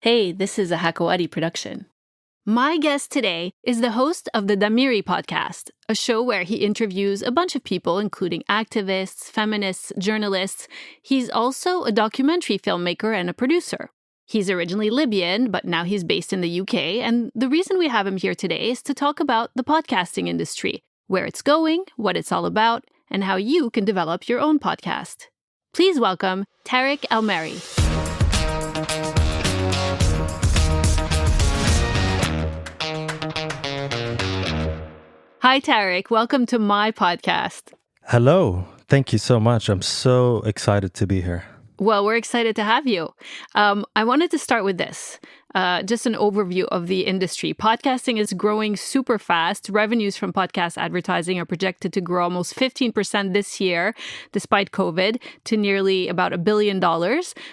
Hey, this is a Hakoati production. My guest today is the host of the Damiri podcast, a show where he interviews a bunch of people, including activists, feminists, journalists. He's also a documentary filmmaker and a producer. He's originally Libyan, but now he's based in the UK, and the reason we have him here today is to talk about the podcasting industry, where it's going, what it's all about, and how you can develop your own podcast. Please welcome Tarek El-Mary. Hi, Tarek. Welcome to my podcast. Hello. Thank you so much. I'm so excited to be here. Well, we're excited to have you. I wanted to start with this. Just an overview of the industry. Podcasting is growing super fast. Revenues from podcast advertising are projected to grow almost 15% this year, despite COVID, to nearly about $1 billion,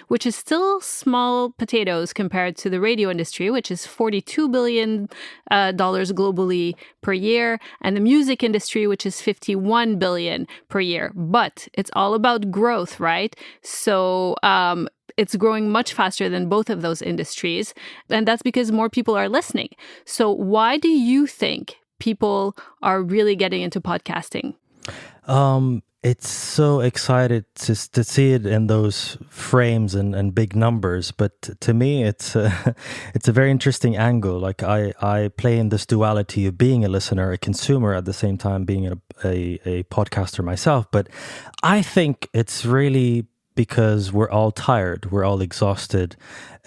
which is still small potatoes compared to the radio industry, which is $42 billion globally per year, and the music industry, which is $51 billion per year. But it's all about growth, right? So it's growing much faster than both of those industries. And that's because more people are listening. So why do you think people are really getting into podcasting? It's so excited to see it in those frames and big numbers. But to me, it's a very interesting angle. Like I play in this duality of being a listener, a consumer, at the same time being a podcaster myself. But I think it's really because we're all tired, we're all exhausted,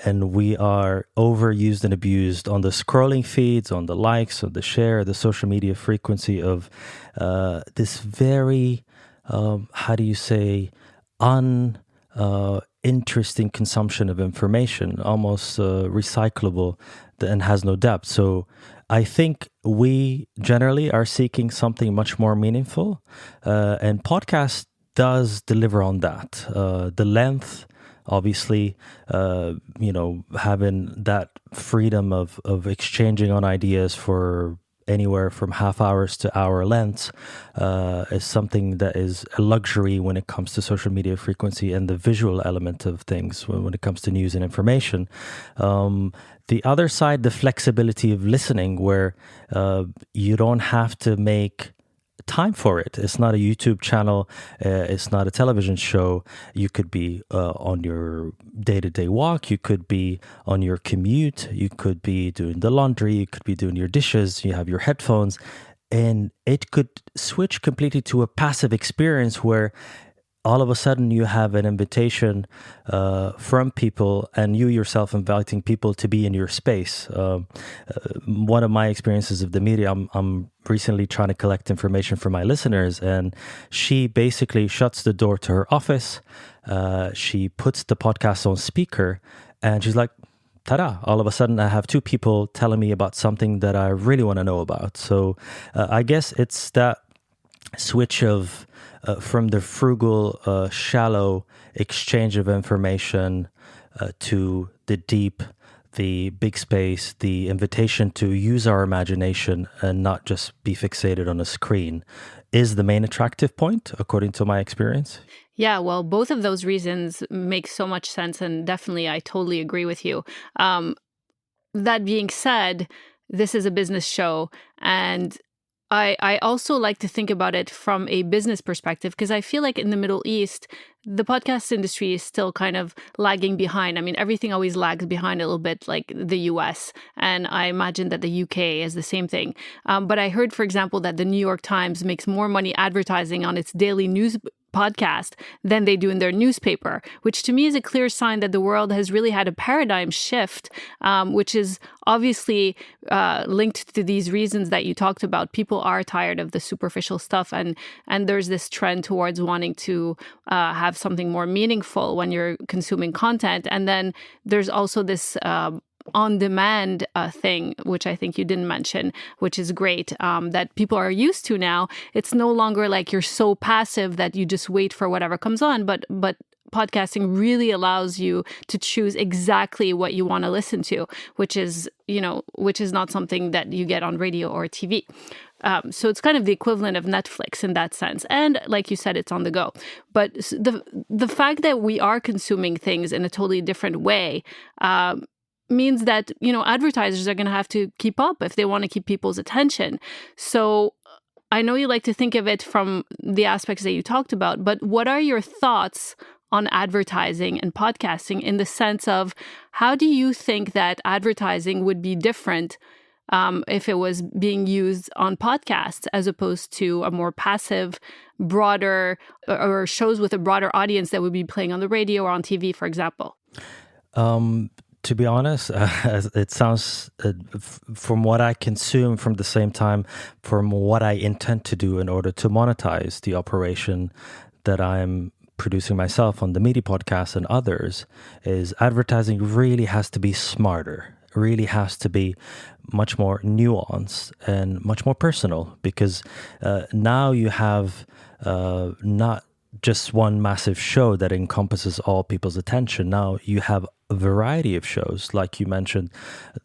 and we are overused and abused on the scrolling feeds, on the likes, on the share, the social media frequency of this very, uninteresting consumption of information, almost recyclable and has no depth. So I think we generally are seeking something much more meaningful, and podcasts does deliver on that. The length, obviously, having that freedom of exchanging on ideas for anywhere from half hours to hour lengths is something that is a luxury when it comes to social media frequency and the visual element of things when it comes to news and information. The other side, the flexibility of listening, where you don't have to make time for it. It's not a YouTube channel. It's not a television show. You could be on your day-to-day walk. You could be on your commute. You could be doing the laundry. You could be doing your dishes. You have your headphones. And it could switch completely to a passive experience where all of a sudden you have an invitation from people and you yourself inviting people to be in your space. One of my experiences of the media, I'm recently trying to collect information for my listeners, and she basically shuts the door to her office. She puts the podcast on speaker and she's like, ta-da, all of a sudden I have two people telling me about something that I really want to know about. So I guess it's that switch of from the frugal, shallow exchange of information to the deep, the big space, the invitation to use our imagination and not just be fixated on a screen is the main attractive point, according to my experience. Yeah, well, both of those reasons make so much sense. And definitely, I totally agree with you. That being said, this is a business show, and I also like to think about it from a business perspective, because I feel like in the Middle East, the podcast industry is still kind of lagging behind. I mean, everything always lags behind a little bit, like the US. And I imagine that the UK is the same thing. But I heard, for example, that the New York Times makes more money advertising on its daily news podcast than they do in their newspaper, which to me is a clear sign that the world has really had a paradigm shift, which is obviously linked to these reasons that you talked about. People are tired of the superficial stuff, and there's this trend towards wanting to have something more meaningful when you're consuming content. And then there's also this on-demand thing, which I think you didn't mention, which is great, that people are used to now. It's no longer like you're so passive that you just wait for whatever comes on, but podcasting really allows you to choose exactly what you want to listen to, which is not something that you get on radio or TV. So it's kind of the equivalent of Netflix in that sense. And like you said, it's on the go. But the fact that we are consuming things in a totally different way means that, advertisers are going to have to keep up if they want to keep people's attention. So I know you like to think of it from the aspects that you talked about, but what are your thoughts on advertising and podcasting in the sense of how do you think that advertising would be different if it was being used on podcasts as opposed to a more passive, broader, or shows with a broader audience that would be playing on the radio or on TV, for example? To be honest, it sounds, from what I consume from the same time, from what I intend to do in order to monetize the operation that I'm producing myself on the Meaty Podcast and others, is advertising really has to be smarter, really has to be much more nuanced and much more personal, because now you have not just one massive show that encompasses all people's attention. Now you have a variety of shows. Like you mentioned,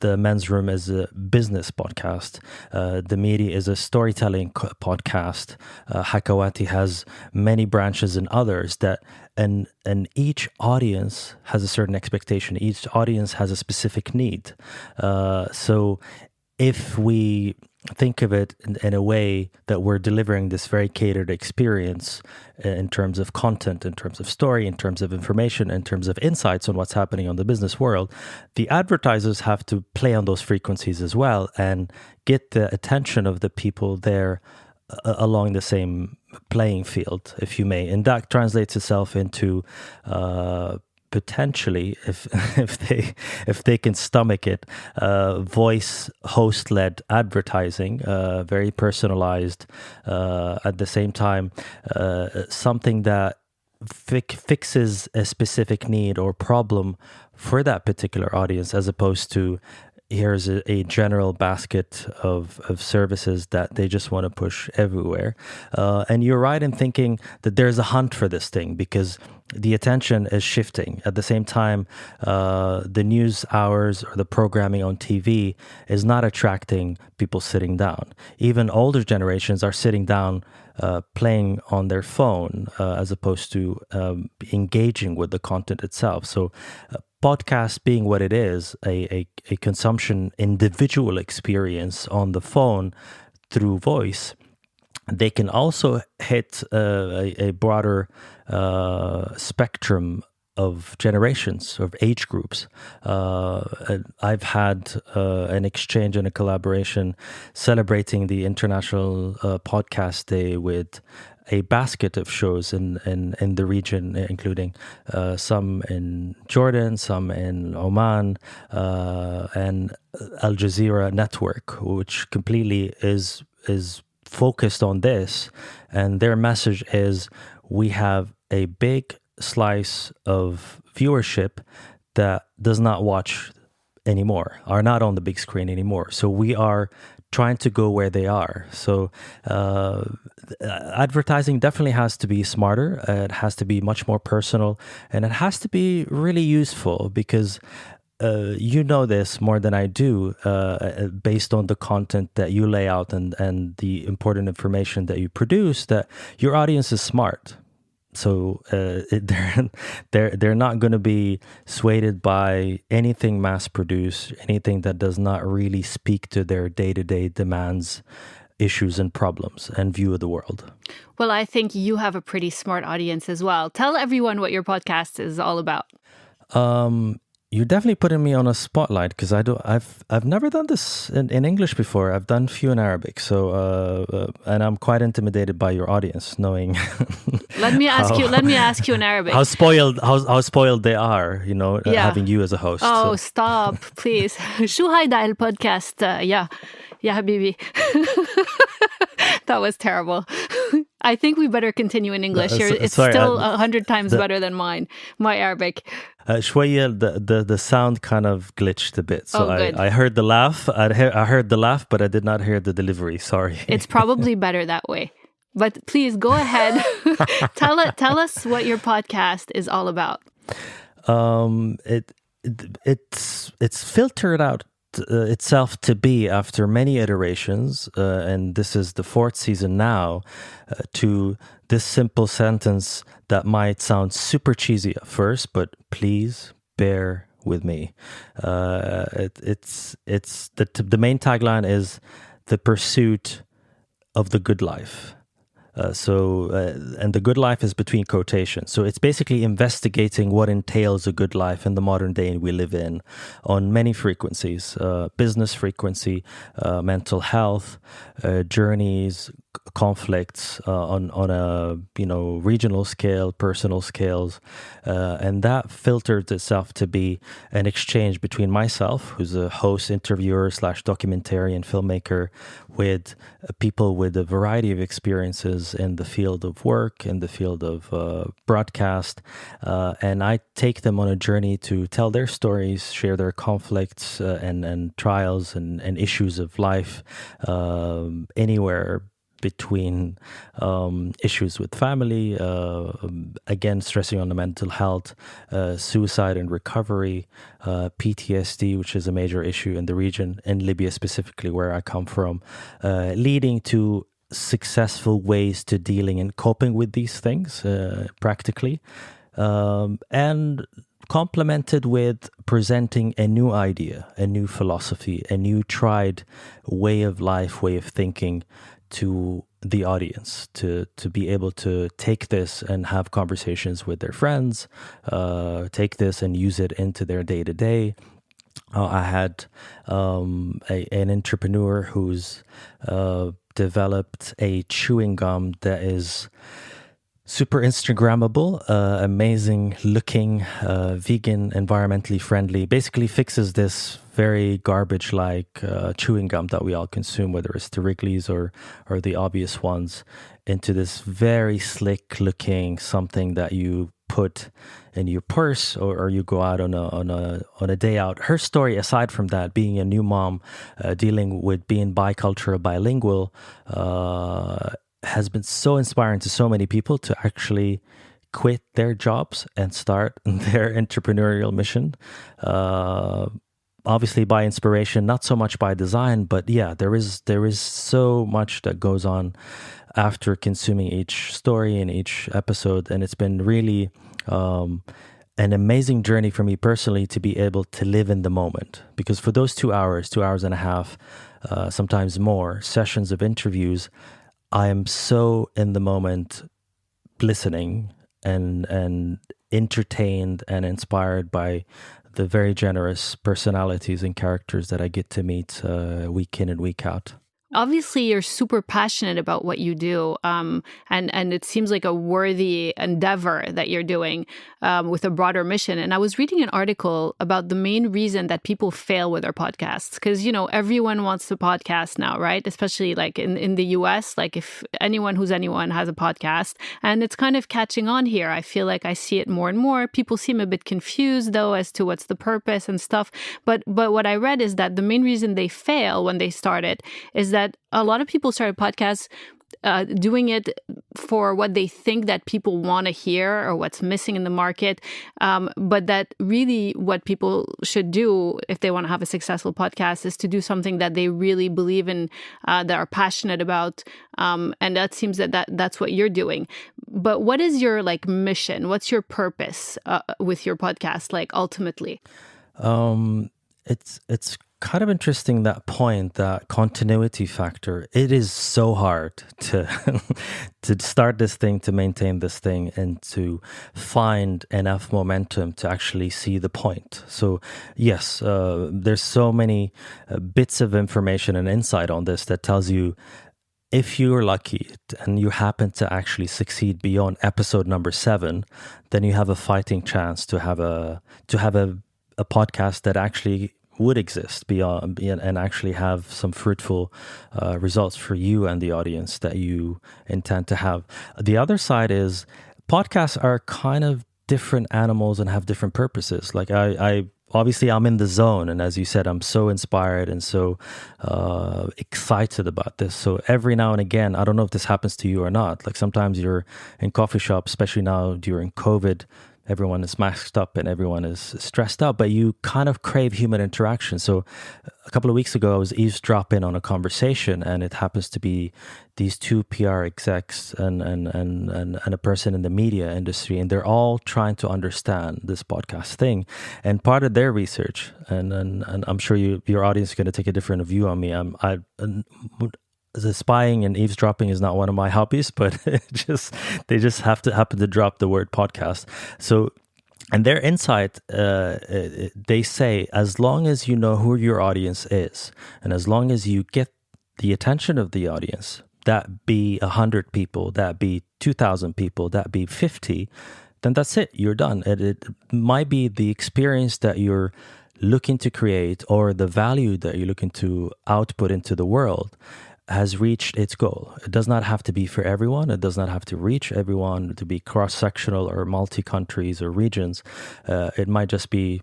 the Men's Room is a business podcast. The Meaty is a storytelling podcast. Hakawati has many branches and others that, and each audience has a certain expectation. Each audience has a specific need. So if we think of it in a way that we're delivering this very catered experience in terms of content, in terms of story, in terms of information, in terms of insights on what's happening on the business world, the advertisers have to play on those frequencies as well and get the attention of the people there along the same playing field, if you may. And that translates itself into potentially, if they can stomach it, voice host-led advertising, very personalized, at the same time, something that fixes a specific need or problem for that particular audience, as opposed to here's a general basket of services that they just want to push everywhere. And you're right in thinking that there's a hunt for this thing, because the attention is shifting. At the same time, the news hours or the programming on TV is not attracting people sitting down. Even older generations are sitting down playing on their phone as opposed to engaging with the content itself. So podcast being what it is, a consumption individual experience on the phone through voice, they can also hit a broader spectrum of generations, of age groups. I've had an exchange and a collaboration celebrating the International Podcast Day with a basket of shows in the region, including some in Jordan, some in Oman, and Al Jazeera Network, which completely is focused on this. And their message is, we have a big slice of viewership that does not watch anymore, are not on the big screen anymore. So we are trying to go where they are. So advertising definitely has to be smarter. It has to be much more personal, and it has to be really useful, because you know this more than I do, based on the content that you lay out and the important information that you produce, that your audience is smart. So they're not going to be swayed by anything mass-produced, anything that does not really speak to their day-to-day demands, issues, and problems and view of the world. Well, I think you have a pretty smart audience as well. Tell everyone what your podcast is all about. You're definitely putting me on a spotlight, because I've never done this in English before. I've done few in Arabic, so and I'm quite intimidated by your audience, knowing. Let me ask you in Arabic. How spoiled they are, having you as a host. Oh, stop, please. شو هيدا البودكاست يا حبيبي. That was terrible. I think we better continue in English. It's still 100 times better than mine, my Arabic. شوية, the sound kind of glitched a bit. So good. I heard the laugh. I heard the laugh, but I did not hear the delivery. Sorry. It's probably better that way. But please go ahead. Tell us what your podcast is all about. It's filtered out itself to be, after many iterations, and this is the 4th season now, to this simple sentence that might sound super cheesy at first, but please bear with me. It's the main tagline is the pursuit of the good life. And the good life is between quotations. So it's basically investigating what entails a good life in the modern day we live in on many frequencies, business frequency, mental health, journeys, conflicts on a regional scale, personal scales, and that filtered itself to be an exchange between myself, who's a host, interviewer / documentarian filmmaker, with people with a variety of experiences in the field of work, in the field of broadcast, and I take them on a journey to tell their stories, share their conflicts and trials and issues of life, anywhere between issues with family, again, stressing on the mental health, suicide and recovery, PTSD, which is a major issue in the region, in Libya specifically, where I come from, leading to successful ways to dealing and coping with these things practically, and complemented with presenting a new idea, a new philosophy, a new tried way of life, way of thinking to the audience, to be able to take this and have conversations with their friends, take this and use it into their day-to-day. I had an entrepreneur who's developed a chewing gum that is super Instagrammable, amazing looking, vegan, environmentally friendly, basically fixes this very garbage-like chewing gum that we all consume, whether it's the Wrigley's or the obvious ones, into this very slick-looking something that you put in your purse or you go out on a day out. Her story, aside from that, being a new mom, dealing with being bicultural, bilingual, has been so inspiring to so many people to actually quit their jobs and start their entrepreneurial mission. Obviously by inspiration, not so much by design, but yeah, there is so much that goes on after consuming each story and each episode. And it's been really an amazing journey for me personally to be able to live in the moment. Because for those 2 hours and a half, sometimes more sessions of interviews, I am so in the moment, listening and entertained and inspired by the very generous personalities and characters that I get to meet week in and week out. Obviously, you're super passionate about what you do, and it seems like a worthy endeavor that you're doing with a broader mission. And I was reading an article about the main reason that people fail with their podcasts, because, everyone wants to podcast now, right? Especially like in the US, like if anyone who's anyone has a podcast, and it's kind of catching on here. I feel like I see it more and more. People seem a bit confused, though, as to what's the purpose and stuff. But what I read is that the main reason they fail when they start it is that a lot of people started podcasts doing it for what they think that people want to hear or what's missing in the market. But that really what people should do if they want to have a successful podcast is to do something that they really believe in, that are passionate about. And that seems that's what you're doing. But what is your mission? What's your purpose with your podcast, ultimately? It's kind of interesting, that point, that continuity factor. It is so hard to to start this thing, to maintain this thing, and to find enough momentum to actually see the point. So yes, there's so many bits of information and insight on this that tells you, if you're lucky and you happen to actually succeed beyond episode number 7, then you have a fighting chance to have a podcast that actually would exist beyond and actually have some fruitful results for you and the audience that you intend to have. The other side is podcasts are kind of different animals and have different purposes. Like I obviously I'm in the zone, and as you said, I'm so inspired and so excited about this. So every now and again, I don't know if this happens to you or not, like sometimes you're in coffee shops, especially now during COVID, everyone is masked up and everyone is stressed out, but you kind of crave human interaction. So a couple of weeks ago, I was eavesdropping on a conversation, and it happens to be these two PR execs and a person in the media industry, and they're all trying to understand this podcast thing. And part of their research, and I'm sure your audience is going to take a different view on me. The spying and eavesdropping is not one of my hobbies, but they just happen to drop the word podcast. So, and their insight, they say, as long as you know who your audience is, and as long as you get the attention of the audience, that be 100 people, that be 2,000 people, that be 50, then that's it. You're done. It might be the experience that you're looking to create or the value that you're looking to output into the world has reached its goal. It does not have to be for everyone. It does not have to reach everyone, to be cross-sectional or multi-countries or regions. It might just be,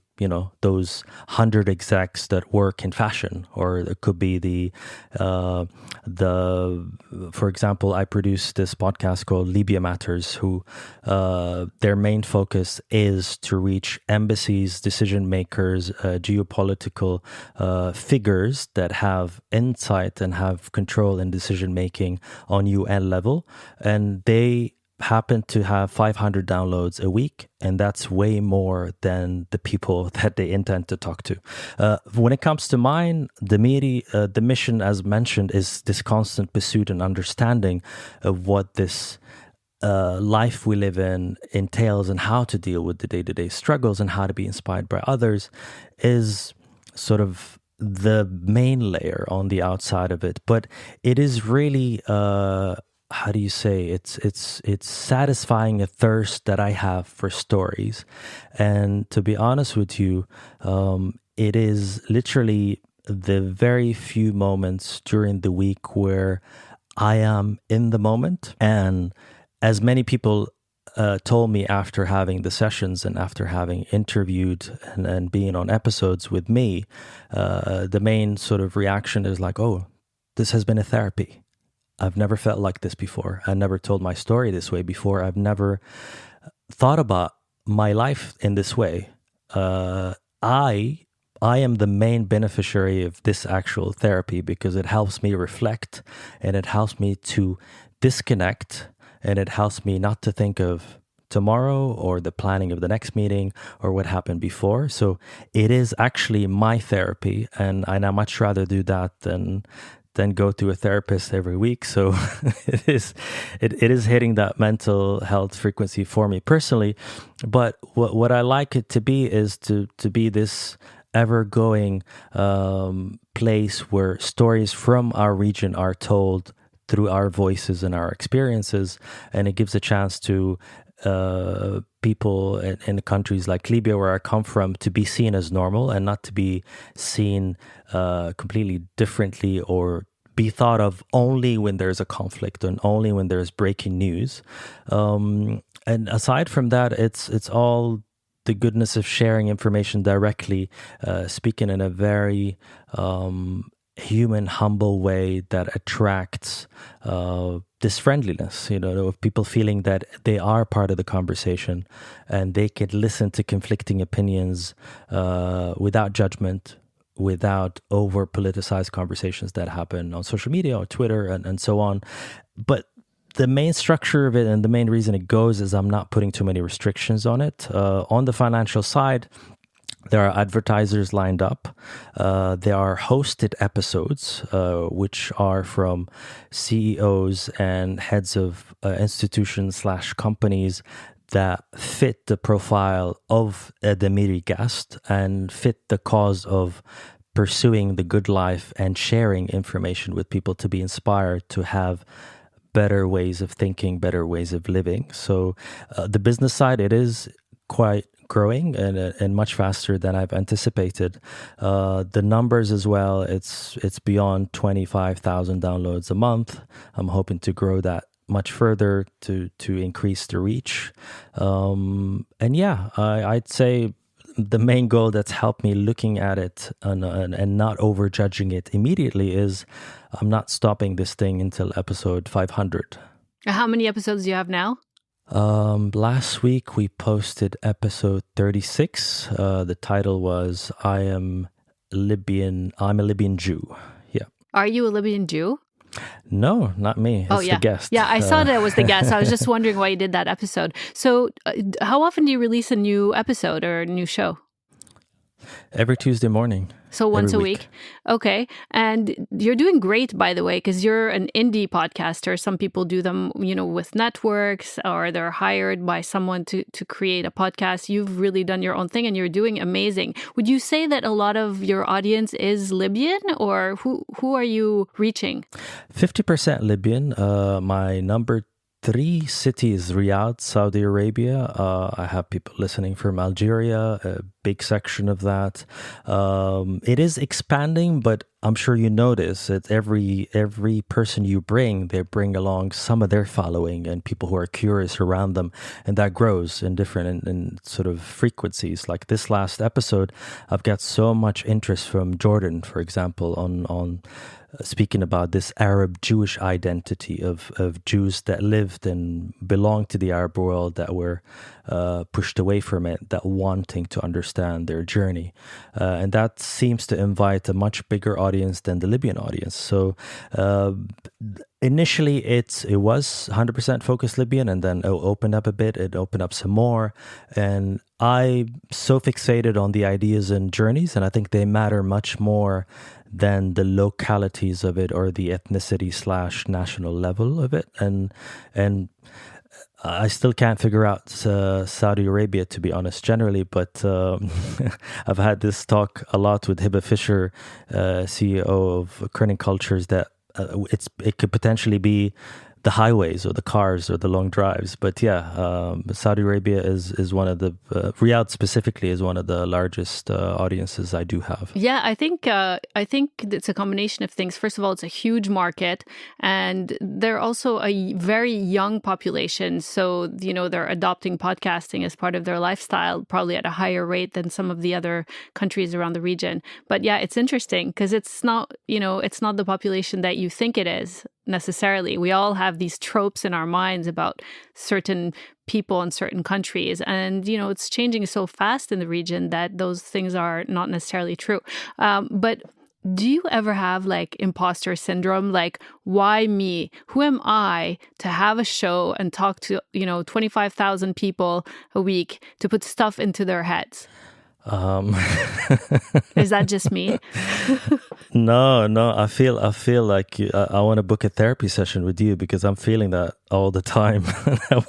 those 100 execs that work in fashion, or it could be for example, I produce this podcast called Libya Matters, who their main focus is to reach embassies, decision makers, geopolitical figures that have insight and have control in decision making on UN level, and they happen to have 500 downloads a week, and that's way more than the people that they intend to talk to. When it comes to mine, the mission, as mentioned, is this constant pursuit and understanding of what this life we live in entails and how to deal with the day-to-day struggles and how to be inspired by others is sort of the main layer on the outside of it. But it is really how do you say, it's satisfying a thirst that I have for stories. And to be honest with you, it is literally the very few moments during the week where I am in the moment. And as many people told me after having the sessions and after having interviewed and being on episodes with me, the main sort of reaction is like, oh, this has been a therapy. I've never felt like this before. I never told my story this way before. I've never thought about my life in this way. I am the main beneficiary of this actual therapy because it helps me reflect, and it helps me to disconnect, and it helps me not to think of tomorrow or the planning of the next meeting or what happened before. So it is actually my therapy, and I much rather do that than go to a therapist every week. So it is hitting that mental health frequency for me personally. But what I like it to be is to be this ever-going place where stories from our region are told through our voices and our experiences, and it gives a chance to people in countries like Libya, where I come from, to be seen as normal and not to be seen completely differently or be thought of only when there's a conflict and only when there's breaking news. And aside from that, it's all the goodness of sharing information directly, speaking in a very human, humble way that attracts this friendliness, of people feeling that they are part of the conversation and they can listen to conflicting opinions without judgment, without over politicized conversations that happen on social media or Twitter and so on. But the main structure of it and the main reason it goes is I'm not putting too many restrictions on it. On the financial side, there are advertisers lined up. There are hosted episodes, which are from CEOs and heads of institutions/companies that fit the profile of a Demiri guest and fit the cause of pursuing the good life and sharing information with people to be inspired to have better ways of thinking, better ways of living. So the business side, it is quite growing and much faster than I've anticipated. The numbers as well, it's beyond 25,000 downloads a month. I'm hoping to grow that much further to increase the reach. And yeah, I'd say the main goal that's helped me looking at it and not overjudging it immediately is I'm not stopping this thing until episode 500. How many episodes do you have now? Last week we posted episode 36. The title was I'm a Libyan Jew. Yeah. Are you a Libyan Jew? No, not me. It's the guest. Yeah, I saw that it was the guest. I was just wondering why you did that episode. So how often do you release a new episode or a new show? Every Tuesday morning. So once a week. Okay. And you're doing great, by the way, because you're an indie podcaster. Some people do them, with networks, or they're hired by someone to create a podcast. You've really done your own thing and you're doing amazing. Would you say that a lot of your audience is Libyan, or who are you reaching? 50% Libyan. My number 3 cities, Riyadh, Saudi Arabia. I have people listening from Algeria, a big section of that. It is expanding, but I'm sure you notice that every person you bring, they bring along some of their following and people who are curious around them, and that grows in different in sort of frequencies. Like this last episode, I've got so much interest from Jordan, for example, on speaking about this Arab Jewish identity of Jews that lived and belonged to the Arab world, that were pushed away from it, that wanting to understand their journey. And that seems to invite a much bigger audience than the Libyan audience. So initially it was 100% focused Libyan, and then it opened up a bit, it opened up some more. And I'm so fixated on the ideas and journeys, and I think they matter much more than the localities of it or the ethnicity / national level of it. And I still can't figure out Saudi Arabia, to be honest, generally, but I've had this talk a lot with Hiba Fisher, CEO of Kerning Cultures, that it could potentially be the highways or the cars or the long drives. But yeah, Saudi Arabia is one of the, Riyadh specifically is one of the largest audiences I do have. Yeah, I think it's a combination of things. First of all, it's a huge market, and they're also a very young population. So, they're adopting podcasting as part of their lifestyle, probably at a higher rate than some of the other countries around the region. But yeah, it's interesting because it's not the population that you think it is necessarily. We all have these tropes in our minds about certain people in certain countries, and it's changing so fast in the region that those things are not necessarily true. But do you ever have like imposter syndrome? Like, why me? Who am I to have a show and talk to 25,000 people a week to put stuff into their heads? Is that just me? No, I feel like I want to book a therapy session with you, because I'm feeling that all the time. I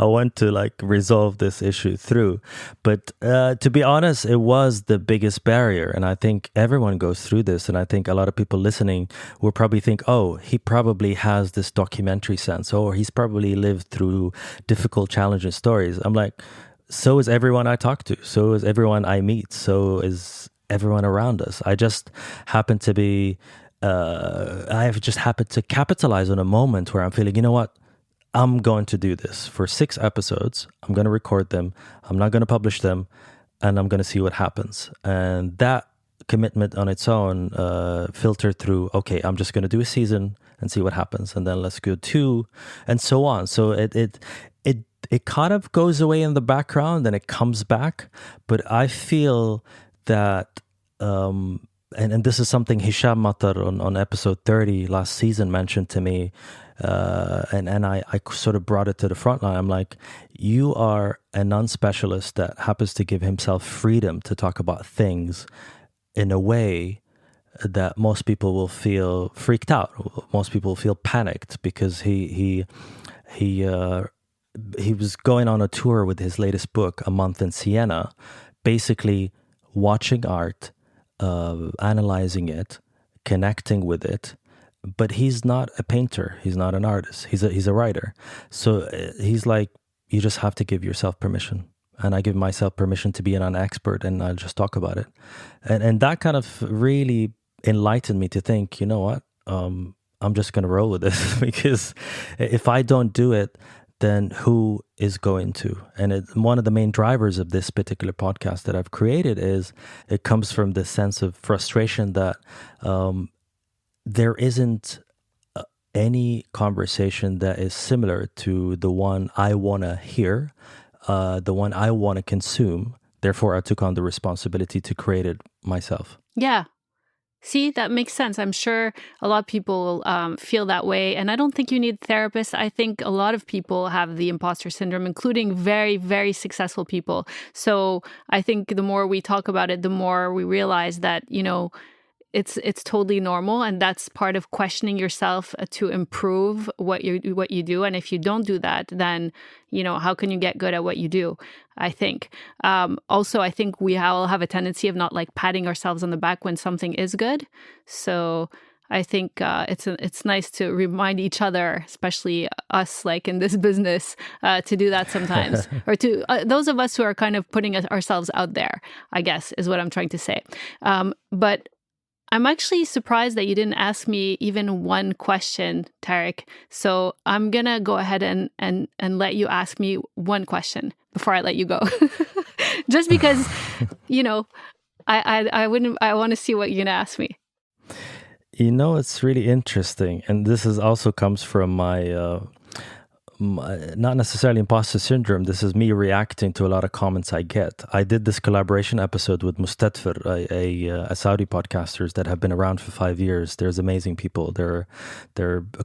want to like resolve this issue through. But to be honest, it was the biggest barrier, and I think everyone goes through this. And I think a lot of people listening will probably think, oh, he probably has this documentary sense, or he's probably lived through difficult, challenging stories. I'm like, so is everyone I talk to. So is everyone I meet. So is everyone around us. I just happen to be, I have just happened to capitalize on a moment where I'm feeling, you know what? I'm going to do this for 6 episodes. I'm going to record them. I'm not going to publish them, and I'm going to see what happens. And that commitment on its own filtered through, okay, I'm just going to do a season and see what happens. And then let's go 2 and so on. So it kind of goes away in the background and it comes back. But I feel that, and this is something Hisham Matar on episode 30 last season mentioned to me, and I sort of brought it to the front line. I'm like, you are a non-specialist that happens to give himself freedom to talk about things in a way that most people will feel freaked out. Most people feel panicked, because he was going on a tour with his latest book, A Month in Siena, basically watching art, analyzing it, connecting with it. But he's not a painter. He's not an artist. He's a writer. So he's like, you just have to give yourself permission. And I give myself permission to be an expert, and I'll just talk about it. And that kind of really enlightened me to think, you know what? I'm just going to roll with this, because if I don't do it, then who is going to? And one of the main drivers of this particular podcast that I've created is it comes from this sense of frustration that there isn't any conversation that is similar to the one I want to hear, the one I want to consume. Therefore, I took on the responsibility to create it myself. Yeah. See, that makes sense. I'm sure a lot of people feel that way. And I don't think you need therapists. I think a lot of people have the imposter syndrome, including very, very successful people. So I think the more we talk about it, the more we realize that, it's totally normal, and that's part of questioning yourself to improve what you do. And if you don't do that, then how can you get good at what you do? I think. Also, I think we all have a tendency of not like patting ourselves on the back when something is good. So I think it's nice to remind each other, especially us, like in this business, to do that sometimes, or to those of us who are kind of putting ourselves out there, I guess, is what I'm trying to say. But I'm actually surprised that you didn't ask me even one question, Tarek. So I'm going to go ahead and let you ask me one question before I let you go. Just because, I want to see what you're going to ask me. It's really interesting. And this also comes from my not necessarily imposter syndrome. This is me reacting to a lot of comments I get. I did this collaboration episode with Mustadfir, a Saudi podcasters that have been around for 5 years. There's amazing people. They're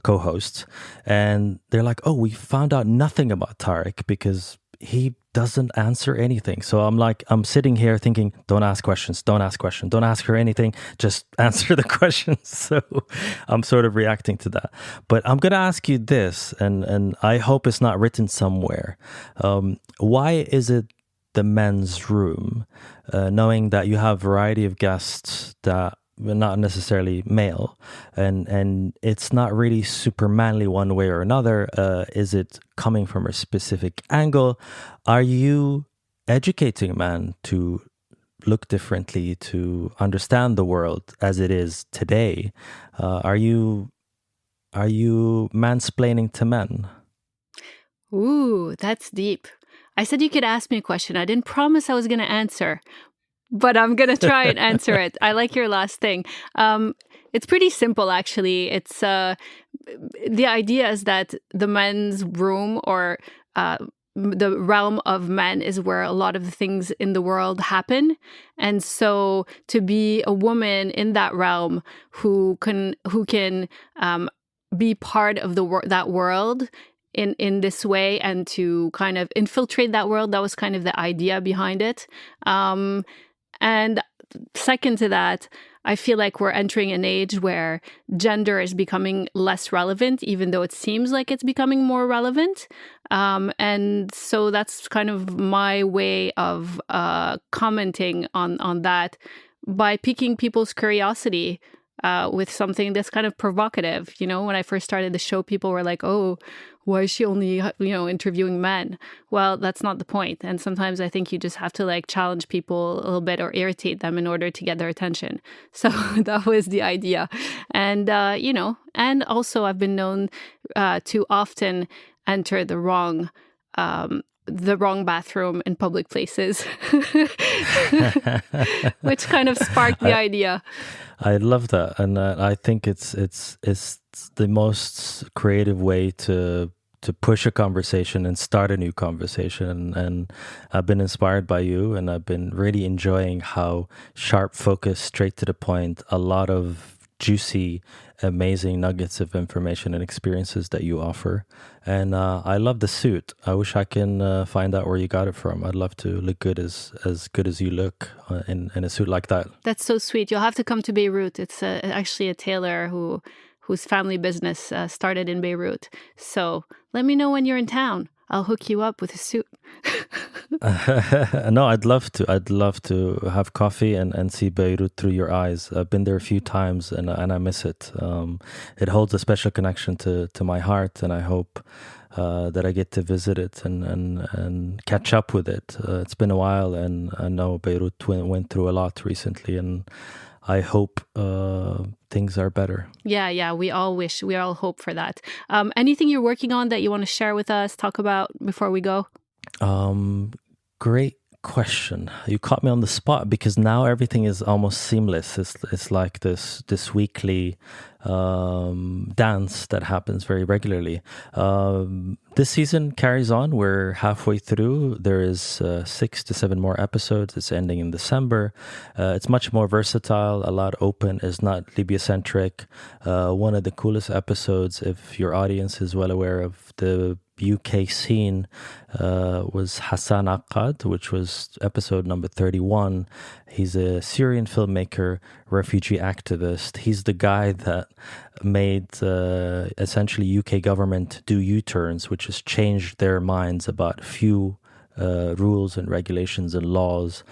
co-hosts, and they're like, "Oh, we found out nothing about Tarek because he doesn't answer anything." So I'm sitting here thinking, don't ask questions, don't ask her anything, just answer the questions. So I'm sort of reacting to that. But I'm going to ask you this, and I hope it's not written somewhere. Why is it the men's room, knowing that you have a variety of guests that not necessarily male, and it's not really super manly one way or another? Is it coming from a specific angle? Are you educating men to look differently, to understand the world as it is today? Are you mansplaining to men? Ooh, that's deep. I said you could ask me a question. I didn't promise I was going to answer, but I'm going to try and answer it. I like your last thing. It's pretty simple, actually. It's the idea is that the men's room, or the realm of men, is where a lot of the things in the world happen. And so to be a woman in that realm who can be part of that world in this way, and to kind of infiltrate that world, that was kind of the idea behind it. And second to that, I feel like we're entering an age where gender is becoming less relevant, even though it seems like it's becoming more relevant. And so that's kind of my way of commenting on that, by piquing people's curiosity with something that's kind of provocative. When I first started the show, people were like, "Oh, why is she only, interviewing men?" Well, that's not the point. And sometimes I think you just have to challenge people a little bit, or irritate them, in order to get their attention. So that was the idea. And, and also I've been known to often enter the wrong bathroom in public places, which kind of sparked the idea. I love that, and I think it's the most creative way to push a conversation and start a new conversation. And I've been inspired by you, and I've been really enjoying how sharp, focused, straight to the point, a lot of juicy, amazing nuggets of information and experiences that you offer. And I love the suit. I wish I can find out where you got it from. I'd love to look good as you look in a suit like that. That's so sweet. You'll have to come to Beirut. It's actually a tailor whose family business started in Beirut. So let me know when you're in town. I'll hook you up with a suit. No, I'd love to. I'd love to have coffee and see Beirut through your eyes. I've been there a few times, and I miss it. It holds a special connection to my heart, and I hope that I get to visit it and catch up with it. It's been a while, and I know Beirut went through a lot recently, and I hope things are better. Yeah, we all hope for that. Anything you're working on that you want to share with us, talk about before we go? Great question. You caught me on the spot because now everything is almost seamless. It's like this weekly dance that happens very regularly. This season carries on. We're halfway through. There is 6 to 7 more episodes. It's ending in December. It's much more versatile, a lot open. It's not Libya-centric. One of the coolest episodes, if your audience is well aware of the UK scene, was Hassan Akkad, which was episode number 31. He's a Syrian filmmaker, refugee activist. He's the guy that made essentially UK government do U-turns, which has changed their minds about few rules and regulations and laws.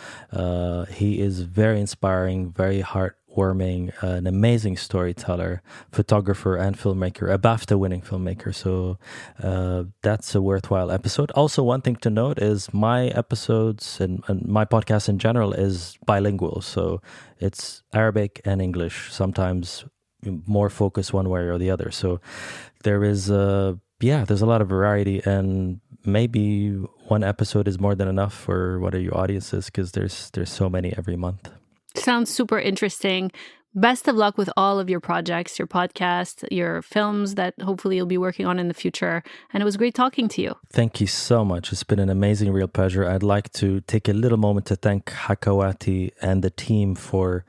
He is very inspiring, very heartwarming, an amazing storyteller, photographer and filmmaker, a BAFTA-winning filmmaker. So that's a worthwhile episode. Also, one thing to note is my episodes and my podcast in general is bilingual. So it's Arabic and English, sometimes more focused one way or the other. So there is there's a lot of variety, and maybe one episode is more than enough for what are your audiences, because there's so many every month. Sounds super interesting. Best of luck with all of your projects, your podcast, your films that hopefully you'll be working on in the future. And it was great talking to you. Thank you so much. It's been an amazing, real pleasure. I'd like to take a little moment to thank Hakawati and the team for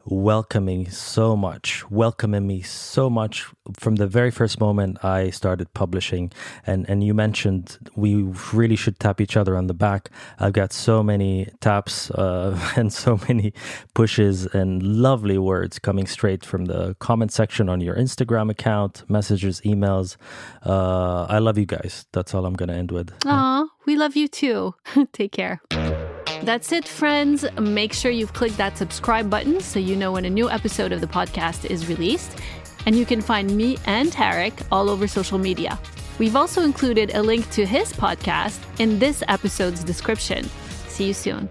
welcoming me so much from the very first moment I started publishing. And you mentioned we really should tap each other on the back. I've got so many taps and so many pushes and lovely words coming straight from the comment section on your Instagram account, messages, emails. I love you guys. That's all I'm going to end with. Aw, we love you too. Take care. That's it, friends. Make sure you've clicked that subscribe button so you know when a new episode of the podcast is released. And you can find me and Tarek all over social media. We've also included a link to his podcast in this episode's description. See you soon.